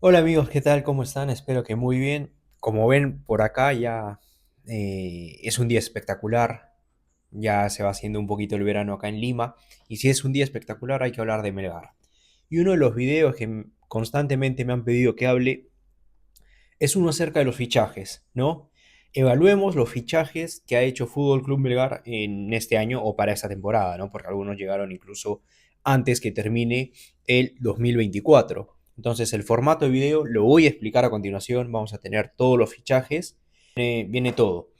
Hola amigos, ¿qué tal? ¿Cómo están? Espero que muy bien. Como ven por acá ya es un día espectacular. Ya se va haciendo un poquito el verano acá en Lima. Y si es un día espectacular hay que hablar de Melgar. Y uno de los videos que constantemente me han pedido que hable es uno acerca de los fichajes, ¿no? Evaluemos los fichajes que ha hecho Fútbol Club Melgar en este año o para esta temporada, ¿no? Porque algunos llegaron incluso antes que termine el 2024. Entonces, el formato de video lo voy a explicar a continuación. Vamos a tener todos los fichajes, viene todo.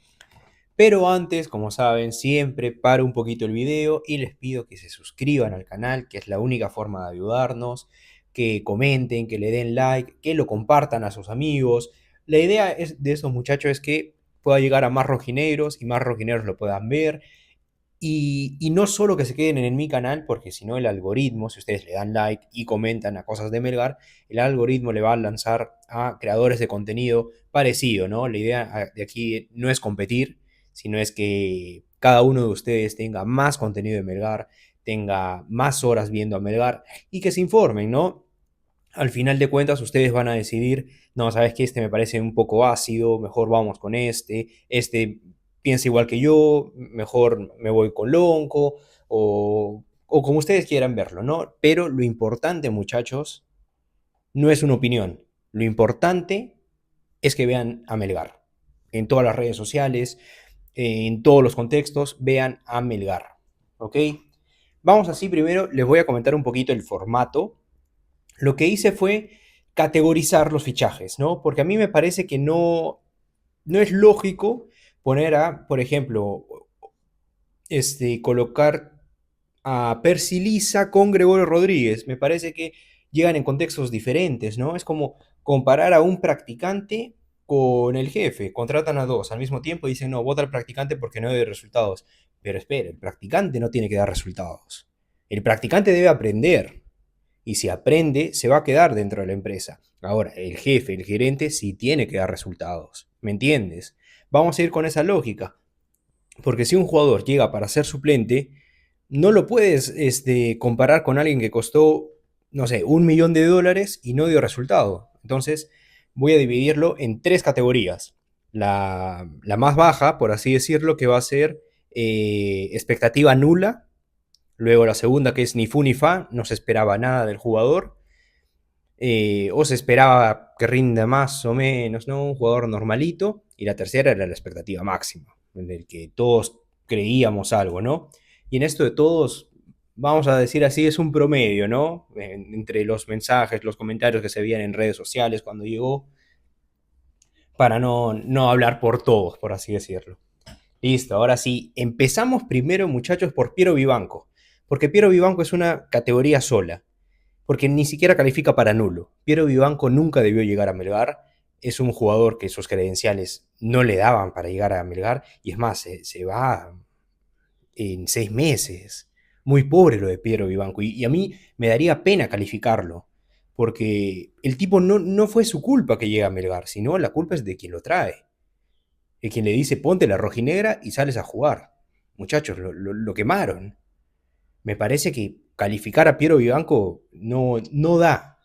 Pero antes, como saben, siempre paro un poquito el video y les pido que se suscriban al canal, que es la única forma de ayudarnos, que comenten, que le den like, que lo compartan a sus amigos. La idea de estos muchachos es que pueda llegar a más rojinegros y más rojinegros lo puedan ver. Y no solo que se queden en mi canal, porque si no el algoritmo, si ustedes le dan like y comentan a cosas de Melgar, el algoritmo le va a lanzar a creadores de contenido parecido, ¿no? La idea de aquí no es competir, sino es que cada uno de ustedes tenga más contenido de Melgar, tenga más horas viendo a Melgar y que se informen, ¿no? Al final de cuentas, ustedes van a decidir, no, sabes que este me parece un poco ácido, mejor vamos con este piensa igual que yo, mejor me voy con Lonco, o como ustedes quieran verlo, ¿no? Pero lo importante, muchachos, no es una opinión. Lo importante es que vean a Melgar. En todas las redes sociales, en todos los contextos, vean a Melgar. ¿Ok? Vamos así, primero les voy a comentar un poquito el formato. Lo que hice fue categorizar los fichajes, ¿no? Porque a mí me parece que no es lógico poner a, por ejemplo, colocar a Percy Lisa con Gregorio Rodríguez. Me parece que llegan en contextos diferentes, ¿no? Es como comparar a un practicante con el jefe. Contratan a dos al mismo tiempo y dicen, no, vota al practicante porque no da resultados. Pero espera, el practicante no tiene que dar resultados. El practicante debe aprender. Y si aprende, se va a quedar dentro de la empresa. Ahora, el jefe, el gerente, sí tiene que dar resultados. ¿Me entiendes? Vamos a ir con esa lógica. Porque si un jugador llega para ser suplente, no lo puedes comparar con alguien que costó, no sé, $1 millón y no dio resultado. Entonces, voy a dividirlo en tres categorías. La más baja, por así decirlo, que va a ser expectativa nula. Luego la segunda, que es ni fu ni fa, no se esperaba nada del jugador. O se esperaba que rinda más o menos, ¿no? Un jugador normalito. Y la tercera era la expectativa máxima, en el que todos creíamos algo, ¿no? Y en esto de todos, vamos a decir así, es un promedio, ¿no? Entre los mensajes, los comentarios que se veían en redes sociales cuando llegó, para no hablar por todos, por así decirlo. Listo, ahora sí, empezamos primero, muchachos, por Piero Vivanco, porque Piero Vivanco es una categoría sola porque ni siquiera califica para nulo. Piero Vivanco nunca debió llegar a Melgar. Es un jugador que sus credenciales no le daban para llegar a Melgar. Y es más, se va en 6 meses. Muy pobre lo de Piero Vivanco. Y a mí me daría pena calificarlo. Porque el tipo no fue su culpa que llega a Melgar, sino la culpa es de quien lo trae. De quien le dice ponte la rojinegra y sales a jugar. Muchachos, lo quemaron. Me parece que calificar a Piero Vivanco no da.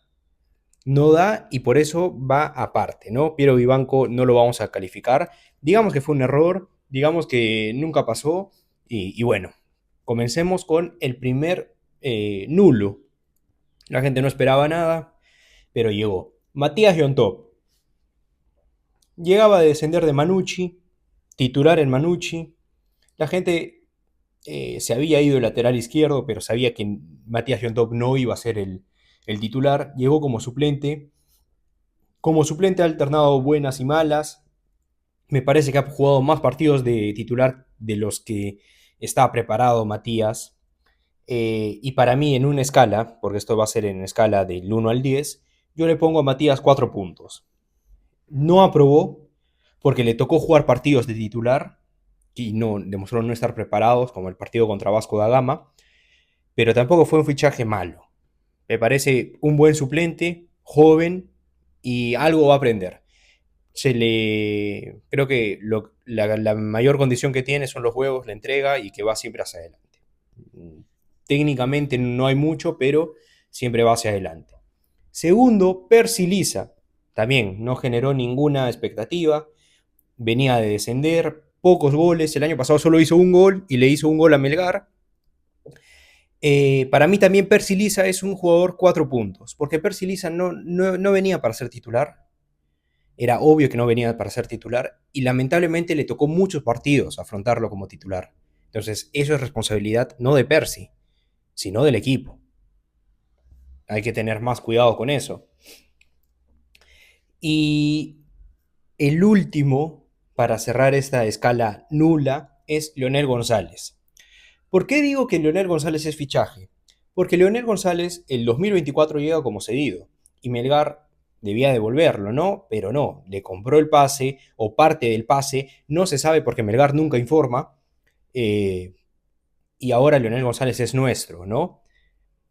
No da y por eso va aparte, ¿no? Piero Vivanco no lo vamos a calificar. Digamos que fue un error, digamos que nunca pasó y bueno, comencemos con el primer nulo. La gente no esperaba nada, pero llegó. Matías Yontop. Llegaba a descender de Manucci, titular en Manucci. La gente se había ido el lateral izquierdo, pero sabía que Matías Yontop no iba a ser el titular. Llegó como suplente. Como suplente ha alternado buenas y malas. Me parece que ha jugado más partidos de titular de los que está preparado Matías. Y para mí, en una escala, porque esto va a ser en escala del 1 al 10, yo le pongo a Matías 4 puntos. No aprobó porque le tocó jugar partidos de titular y no demostró no estar preparados, como el partido contra Vasco da Gama, pero tampoco fue un fichaje malo. Me parece un buen suplente, joven y algo va a aprender. Creo que la mayor condición que tiene son los huevos, la entrega y que va siempre hacia adelante. Técnicamente no hay mucho, pero siempre va hacia adelante. Segundo, Percy Liza. También no generó ninguna expectativa. Venía de descender, pocos goles. El año pasado solo hizo un gol y le hizo un gol a Melgar. Para mí también Percy Liza es un jugador 4 puntos, porque Percy Liza no venía para ser titular. Era obvio que no venía para ser titular y lamentablemente le tocó muchos partidos afrontarlo como titular. Entonces, eso es responsabilidad no de Percy, sino del equipo. Hay que tener más cuidado con eso. Y el último, para cerrar esta escala nula, es Leonel González. ¿Por qué digo que Leonel González es fichaje? Porque Leonel González el 2024 llega como cedido y Melgar debía devolverlo, ¿no? Pero no, le compró el pase o parte del pase, no se sabe porque Melgar nunca informa, eh, y ahora Leonel González es nuestro, ¿no?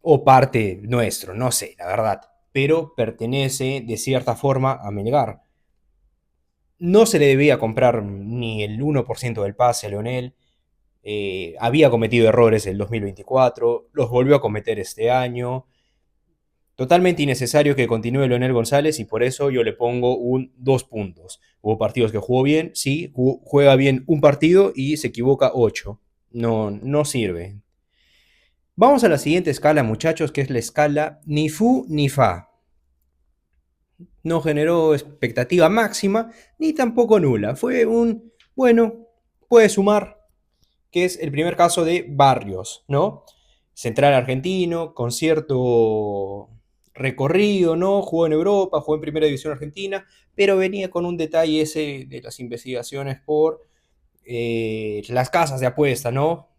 O parte nuestro, no sé, la verdad, pero pertenece de cierta forma a Melgar. No se le debía comprar ni el 1% del pase a Leonel. Había cometido errores el 2024, los volvió a cometer este año. Totalmente innecesario que continúe Leonel González y por eso yo le pongo un 2 puntos. Hubo partidos que jugó bien, sí, juega bien un partido y se equivoca 8. No, no sirve. Vamos a la siguiente escala, muchachos, que es la escala ni fu ni fa. No generó expectativa máxima ni tampoco nula. Fue un, bueno, puede sumar, que es el primer caso de Barrios, ¿no? Central argentino, con cierto recorrido, ¿no? Jugó en Europa, jugó en Primera División Argentina, pero venía con un detalle ese de las investigaciones por las casas de apuesta, ¿no?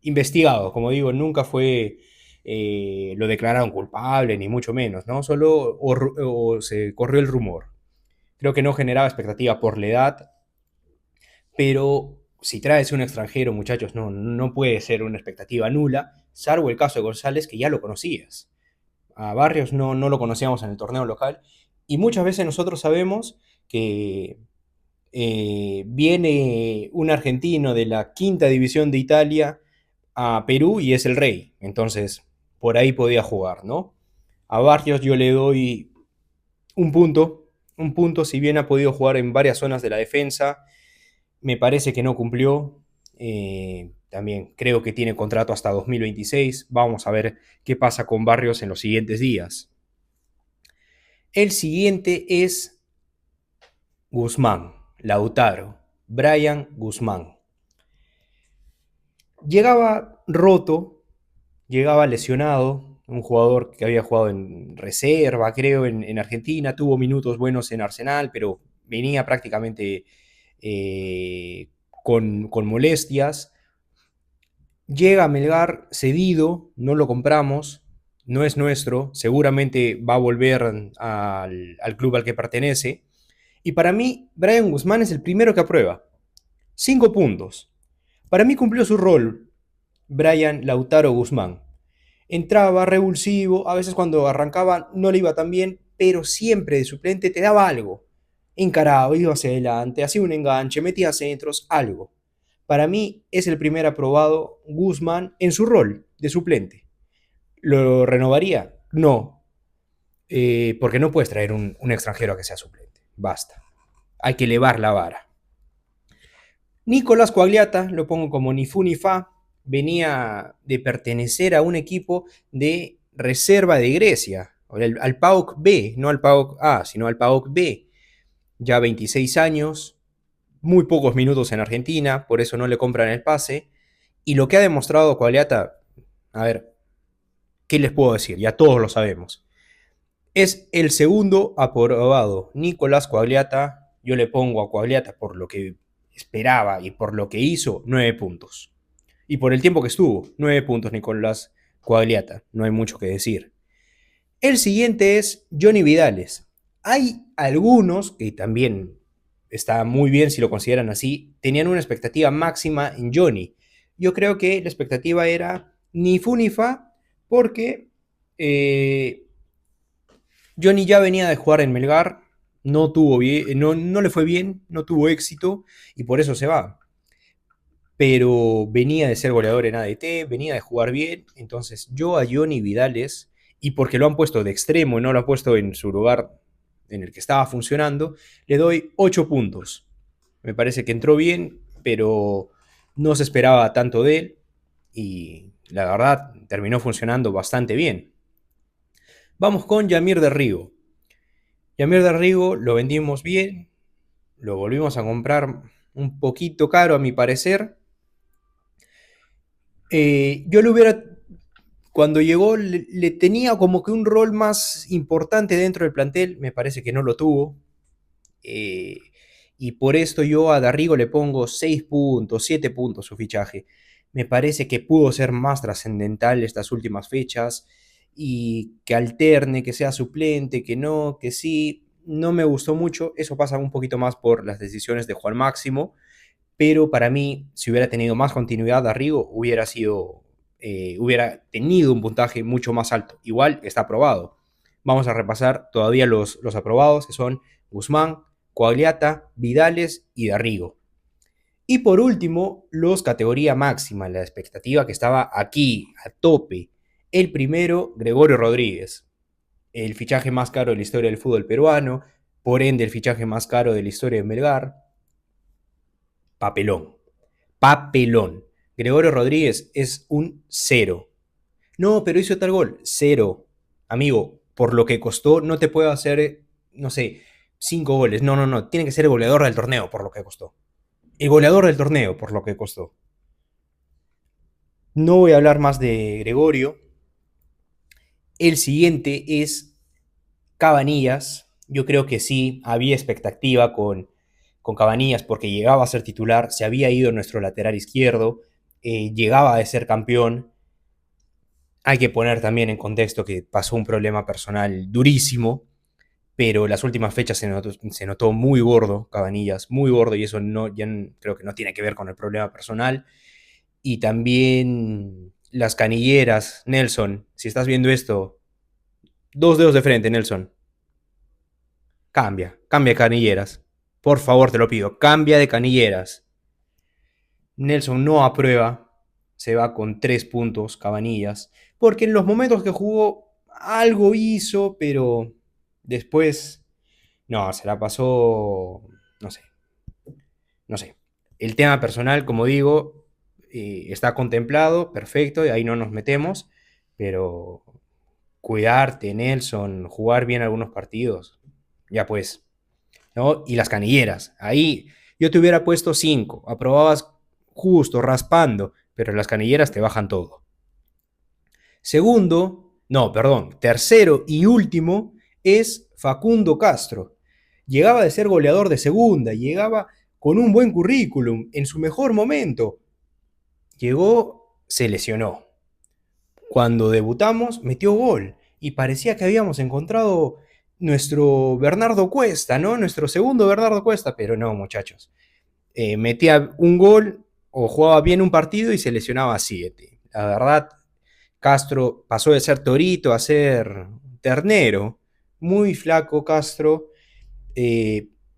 Investigado, como digo, nunca fue, lo declararon culpable, ni mucho menos, ¿no? Solo o se corrió el rumor. Creo que no generaba expectativa por la edad, pero si traes un extranjero, muchachos, no puede ser una expectativa nula, salvo el caso de González, que ya lo conocías. A Barrios no lo conocíamos en el torneo local, y muchas veces nosotros sabemos que viene un argentino de la quinta división de Italia a Perú y es el rey. Entonces, por ahí podía jugar, ¿no? A Barrios yo le doy un punto, si bien ha podido jugar en varias zonas de la defensa, me parece que no cumplió. También creo que tiene contrato hasta 2026. Vamos a ver qué pasa con Barrios en los siguientes días. El siguiente es Guzmán, Lautaro, Brian Guzmán. Llegaba roto, llegaba lesionado, un jugador que había jugado en reserva, creo, en Argentina, tuvo minutos buenos en Arsenal, pero venía prácticamente con molestias. Llega a Melgar cedido, no lo compramos, no es nuestro, seguramente va a volver al club al que pertenece. Y para mí, Brian Guzmán es el primero que aprueba. 5 puntos. Para mí cumplió su rol, Brian Lautaro Guzmán. Entraba revulsivo, a veces cuando arrancaba no le iba tan bien, pero siempre de suplente te daba algo. Encaraba, iba hacia adelante, hacía un enganche, metía centros, algo. Para mí es el primer aprobado Guzmán en su rol de suplente. ¿Lo renovaría? No, porque no puedes traer un extranjero a que sea suplente. Basta. Hay que elevar la vara. Nicolás Coagliata, lo pongo como ni fu ni fa, venía de pertenecer a un equipo de reserva de Grecia, al PAOK B, no al PAOK A, sino al PAOK B. Ya 26 años, muy pocos minutos en Argentina, por eso no le compran el pase. Y lo que ha demostrado Coagliata, a ver, ¿qué les puedo decir? Ya todos lo sabemos. Es el segundo aprobado. Nicolás Coagliata, yo le pongo a Coagliata por lo que esperaba y por lo que hizo, 9 puntos. Y por el tiempo que estuvo, 9 puntos Nicolás Coagliata, no hay mucho que decir. El siguiente es Johnny Vidales. Hay algunos que también está muy bien si lo consideran así, tenían una expectativa máxima en Johnny. Yo creo que la expectativa era ni fu ni fa, porque Johnny ya venía de jugar en Melgar, no tuvo bien, no le fue bien, no tuvo éxito y por eso se va. Pero venía de ser goleador en ADT, venía de jugar bien, entonces yo a Johnny Vidales y porque lo han puesto de extremo y no lo han puesto en su lugar en el que estaba funcionando, le doy 8 puntos. Me parece que entró bien, pero no se esperaba tanto de él y la verdad terminó funcionando bastante bien. Vamos con Yamir de Rigo. Yamir de Rigo lo vendimos bien, lo volvimos a comprar un poquito caro a mi parecer. Yo le hubiera, cuando llegó, le tenía como que un rol más importante dentro del plantel, me parece que no lo tuvo. Eh, y por esto yo a Darrigo le pongo 6 puntos, 7 puntos su fichaje. Me parece que pudo ser más trascendental estas últimas fechas y que alterne, que sea suplente, que no, que sí. No me gustó mucho. Eso pasa un poquito más por las decisiones de Juan Máximo, pero para mí, si hubiera tenido más continuidad Darrigo, hubiera tenido un puntaje mucho más alto. Igual está aprobado. Vamos a repasar todavía los aprobados, que son Guzmán, Coagliata, Vidales y Darrigo. Y por último, los categoría máxima, la expectativa que estaba aquí, a tope. El primero, Gregorio Rodríguez, el fichaje más caro de la historia del fútbol peruano, por ende el fichaje más caro de la historia de Melgar. Papelón. Papelón. Gregorio Rodríguez es un cero. No, pero hizo tal gol. Cero. Amigo, por lo que costó, no te puedo hacer, no sé, 5 goles. No, no, no. Tiene que ser el goleador del torneo por lo que costó. El goleador del torneo por lo que costó. No voy a hablar más de Gregorio. El siguiente es Cabanillas. Yo creo que sí, había expectativa con Cabanillas porque llegaba a ser titular, se había ido nuestro lateral izquierdo, llegaba a ser campeón. Hay que poner también en contexto que pasó un problema personal durísimo, pero las últimas fechas se notó muy gordo, Cabanillas, muy gordo, y eso no, creo que no tiene que ver con el problema personal. Y también las canilleras, Nelson, si estás viendo esto, 2 dedos de frente, Nelson. Cambia de canilleras. Por favor, te lo pido, cambia de canilleras. Nelson no aprueba, se va con 3 puntos, Cabanillas, porque en los momentos que jugó algo hizo, pero después, no, se la pasó, no sé, no sé. El tema personal, como digo, está contemplado, perfecto, y ahí no nos metemos, pero cuidarte, Nelson, jugar bien algunos partidos, ya pues. ¿No? Y las canilleras. Ahí yo te hubiera puesto 5, aprobabas justo, raspando, pero las canilleras te bajan todo. Segundo, no, perdón, tercero y último es Facundo Castro. Llegaba de ser goleador de segunda, llegaba con un buen currículum, en su mejor momento. Llegó, se lesionó. Cuando debutamos, metió gol y parecía que habíamos encontrado nuestro Bernardo Cuesta, ¿no? Nuestro segundo Bernardo Cuesta, pero no, muchachos. Metía un gol o jugaba bien un partido y se lesionaba a 7. La verdad, Castro pasó de ser torito a ser ternero. Muy flaco Castro,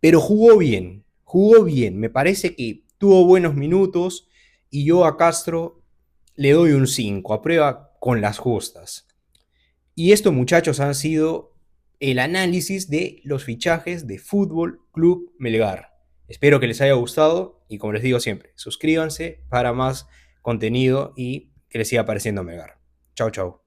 pero jugó bien. Me parece que tuvo buenos minutos y yo a Castro le doy un 5, a prueba con las justas. Y esto, muchachos, han sido el análisis de los fichajes de Fútbol Club Melgar. Espero que les haya gustado y como les digo siempre, suscríbanse para más contenido y que les siga apareciendo Melgar. Chau, chau.